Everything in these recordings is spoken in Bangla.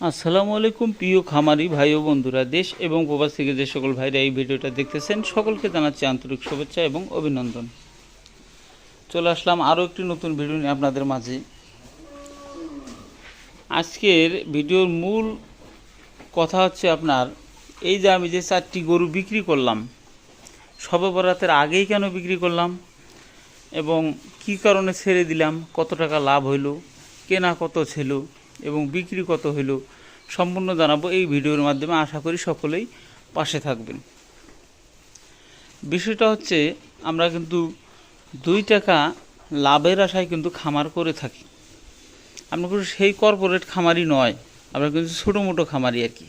আসসালামু আলাইকুম প্রিয় খামারি ভাই ও বন্ধুরা, দেশ এবং প্রবাস থেকে যে সকল ভাইরা এই ভিডিওটা দেখতেছেন সকলকে জানাচ্ছি আন্তরিক শুভেচ্ছা এবং অভিনন্দন। চলে আসলাম আরও একটি নতুন ভিডিও নিয়ে আপনাদের মাঝে। আজকের ভিডিওর মূল কথা হচ্ছে আপনার এই যে আমি যে 4টি গরু বিক্রি করলাম, শবে বরাতের আগেই কেন বিক্রি করলাম এবং কি কারণে ছেড়ে দিলাম, কত টাকা লাভ হইল, কেনা কত ছিল এবং বিক্রি কত হইল, সম্পূর্ণ জানাবো এই ভিডিওর মাধ্যমে। আশা করি সকলেই পাশে থাকবেন। বিষয়টা হচ্ছে আমরা কিন্তু 2 টাকা লাভের আশায় কিন্তু খামার করে থাকি। আমরা কিন্তু সেই কর্পোরেট খামারি নয়, আমরা কিন্তু ছোটো মোটো খামারি আর কি।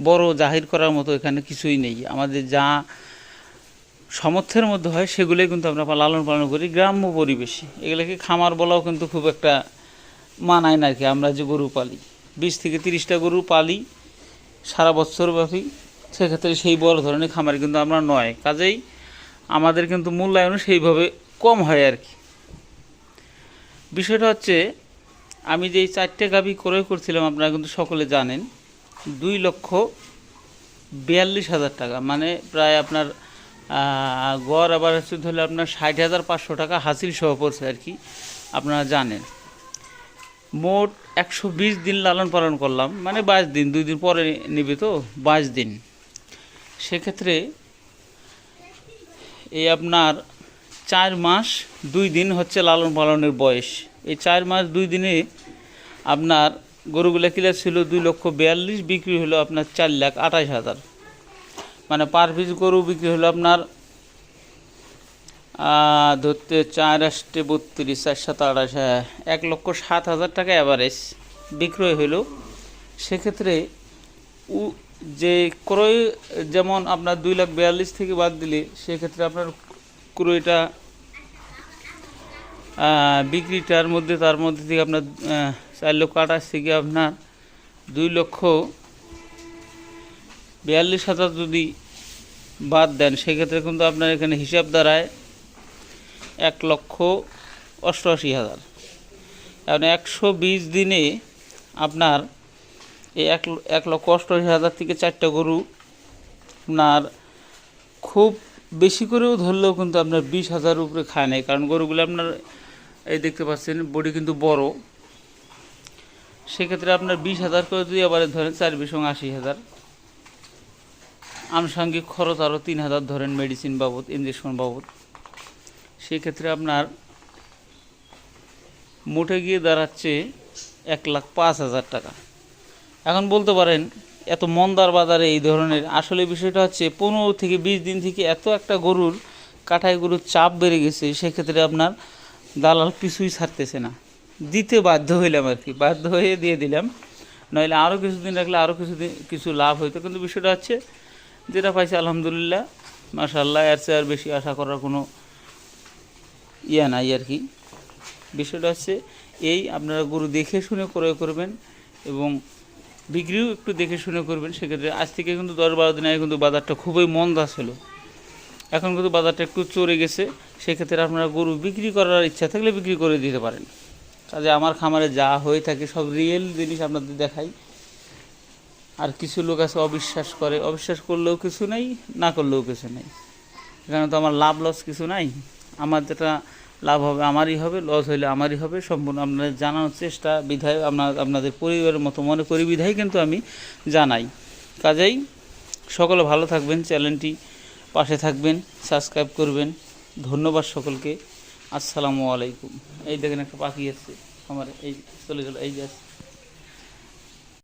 বড় জাহির করার মতো এখানে কিছুই নেই। আমাদের যা সামর্থ্যের মধ্যে হয় সেগুলোই কিন্তু আমরা লালন পালন করি গ্রাম্য পরিবেশে। এগুলোকে খামার বলাও কিন্তু খুব একটা মানায় না আর কি। আমরা যে গরু পালি 20 থেকে 30টা গরু পালি সারা বছরব্যাপী, সেক্ষেত্রে সেই বড় ধরনের খামারি কিন্তু আমরা নয়। কাজেই আমাদের কিন্তু মূল্যায়ন সেইভাবে কম হয় আর কি। বিষয়টা হচ্ছে আমি যেই 4টে গাভী ক্রয় করছিলাম আপনারা কিন্তু সকলে জানেন, 2,42,000 টাকা, মানে প্রায় আপনার গড় আবার হচ্ছে ধরলে আপনার 60,500 টাকা হাসিল সহ পড়ছে আর কি। আপনারা জানেন মোট 120 দিন লালন পালন করলাম, মানে 22 দিন, 2 দিন পরে নিবে তো 22 দিন। সেক্ষেত্রে এই আপনার 4 মাস 2 দিন হচ্ছে লালন পালনের বয়স। এই 4 মাস 2 দিনে আপনার গরুগুলো কিলা ছিল 2,42,000, বিক্রি হলো আপনার 4,28,000, মানে পার পিস গরু বিক্রি হলো আপনার ধরতে 4 আসতে 32, 4 7 28, 1,07,000 টাকা অ্যাভারেজ বিক্রয় হলো। সেক্ষেত্রে যে ক্রয় যেমন আপনার 2,42,000 থেকে বাদ দিলে সেক্ষেত্রে আপনার ক্রয়টা বিক্রিটার মধ্যে তার মধ্যে থেকে আপনার 4,28,000 থেকে আপনার 2,42,000 যদি বাদ দেন সেক্ষেত্রে কিন্তু আপনার এখানে হিসাব দাঁড়ায় 1,88,000। এখন 120 দিনে আপনার এই 1,88,000 থেকে 4টা গরু আপনার খুব বেশি করেও ধরলেও কিন্তু আপনার 20,000 উপরে খায় নাই। কারণ গরুগুলো আপনার এই দেখতে পাচ্ছেন বডি কিন্তু বড়। সেক্ষেত্রে আপনার 20,000 করে যদি আবার ধরেন 4,20,80,000, আনুষঙ্গিক খরচ আরও 3,000 ধরেন মেডিসিন বাবদ, ইঞ্জেকশন বাবদ, সেক্ষেত্রে আপনার মোটে গিয়ে দাঁড়াচ্ছে 1,05,000 টাকা। এখন বলতে পারেন এত মন্দার বাজারে এই ধরনের, আসলে বিষয়টা হচ্ছে 15 থেকে 20 দিন থেকে এত একটা গরুর কাঠায় গরুর চাপ বেড়ে গেছে। সেক্ষেত্রে আপনার দালাল কিছুই ছাড়তেছে না, দিতে বাধ্য হইলাম আর কি, বাধ্য হয়ে দিয়ে দিলাম। নইলে আরও কিছুদিন রাখলে আরও কিছু লাভ হইতো। কিন্তু বিষয়টা হচ্ছে যেটা পাইছে আলহামদুলিল্লাহ মাশাআল্লাহ, এর চেয়ে আর বেশি আশা করার কোনো নাই আর কি। বিষয়টা হচ্ছে এই, আপনারা গরু দেখে শুনে ক্রয় করবেন এবং বিক্রিও একটু দেখে শুনে করবেন। সেক্ষেত্রে আজ থেকে কিন্তু 10-12 দিন আগে কিন্তু বাজারটা খুবই মন্দা ছিল, এখন কিন্তু বাজারটা একটু চড়ে গেছে। সেক্ষেত্রে আপনারা গরু বিক্রি করার ইচ্ছা থাকলে বিক্রি করে দিতে পারেন। কাজে আমার খামারে যা হয়ে থাকে সব রিয়েল জিনিস আপনাদের দেখাই। আর কিছু লোক আছে অবিশ্বাস করে, অবিশ্বাস করলেও কিছু নেই, না করলেও কিছু নেই। এখানে তো আমার লাভ লস কিছু নাই। আমার যেটা লাভ হবে আমারই হবে, লস হইলে আমারই হবে। সম্পূর্ণ আপনাদের জানানোর চেষ্টা বিধায় আপনাদের পরিবারের মতো মনে করি বিধায় কিন্তু আমি জানাই। কাজেই সকলে ভালো থাকবেন, চ্যানেলটি পাশে থাকবেন, সাবস্ক্রাইব করবেন। ধন্যবাদ সকলকে। আসসালামু আলাইকুম। এই দেখেন একটা পাখি আসছে আমার, এই চলে গেল, এই যে